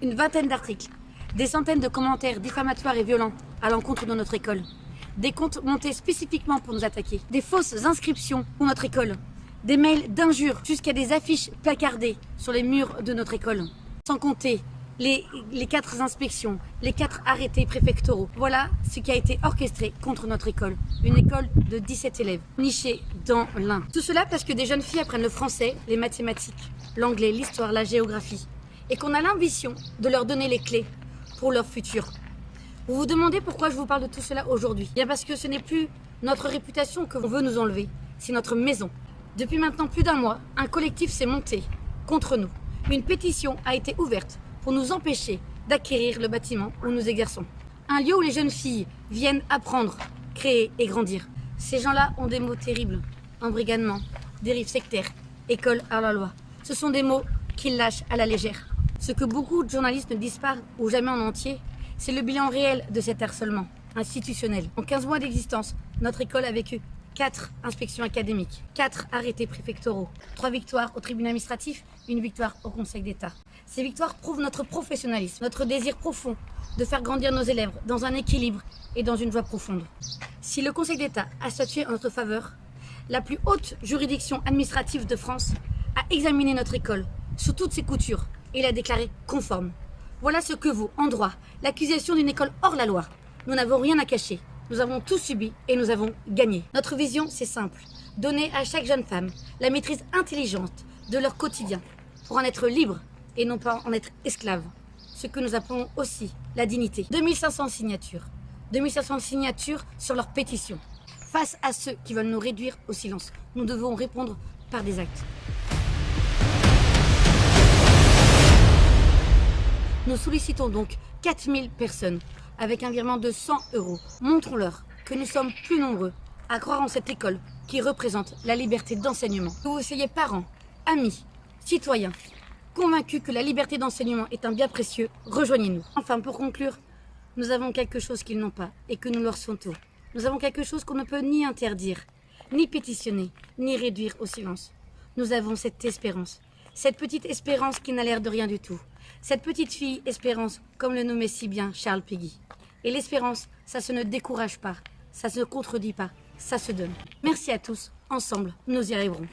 une vingtaine d'articles, des centaines de commentaires diffamatoires et violents à l'encontre de notre école, des comptes montés spécifiquement pour nous attaquer, des fausses inscriptions pour notre école, des mails d'injures jusqu'à des affiches placardées sur les murs de notre école, sans compter les 4 inspections, les 4 arrêtés préfectoraux. Voilà ce qui a été orchestré contre notre école. Une école de 17 élèves, nichée dans l'Ain. Tout cela parce que des jeunes filles apprennent le français, les mathématiques, l'anglais, l'histoire, la géographie. Et qu'on a l'ambition de leur donner les clés pour leur futur. Vous vous demandez pourquoi je vous parle de tout cela aujourd'hui? Bien parce que ce n'est plus notre réputation que l'on veut nous enlever, c'est notre maison. Depuis maintenant plus d'un mois, un collectif s'est monté contre nous. Une pétition a été ouverte pour nous empêcher d'acquérir le bâtiment où nous exerçons. Un lieu où les jeunes filles viennent apprendre, créer et grandir. Ces gens-là ont des mots terribles. Embrigadement, dérive sectaire, école à la loi. Ce sont des mots qu'ils lâchent à la légère. Ce que beaucoup de journalistes ne disent pas ou jamais en entier, c'est le bilan réel de cet harcèlement institutionnel. En 15 mois d'existence, notre école a vécu 4 inspections académiques, 4 arrêtés préfectoraux, 3 victoires au tribunal administratif, 1 victoire au Conseil d'État. Ces victoires prouvent notre professionnalisme, notre désir profond de faire grandir nos élèves dans un équilibre et dans une joie profonde. Si le Conseil d'État a statué en notre faveur, la plus haute juridiction administrative de France a examiné notre école sous toutes ses coutures et l'a déclarée conforme. Voilà ce que vaut, en droit, l'accusation d'une école hors la loi. Nous n'avons rien à cacher. Nous avons tout subi et nous avons gagné. Notre vision, c'est simple. Donner à chaque jeune femme la maîtrise intelligente de leur quotidien pour en être libre et non pas en être esclave. Ce que nous appelons aussi la dignité. 2500 signatures. 2500 signatures sur leur pétition. Face à ceux qui veulent nous réduire au silence, nous devons répondre par des actes. Nous sollicitons donc 4000 personnes avec un virement de 100 €. Montrons-leur que nous sommes plus nombreux à croire en cette école qui représente la liberté d'enseignement. Que vous soyez parents, amis, citoyens, convaincus que la liberté d'enseignement est un bien précieux, rejoignez-nous. Enfin, pour conclure, nous avons quelque chose qu'ils n'ont pas et que nous leur souhaitons. Nous avons quelque chose qu'on ne peut ni interdire, ni pétitionner, ni réduire au silence. Nous avons cette espérance. Cette petite espérance qui n'a l'air de rien du tout. Cette petite fille espérance, comme le nommait si bien Charles Péguy. Et l'espérance, ça se ne décourage pas, ça se contredit pas, ça se donne. Merci à tous, ensemble, nous y arriverons.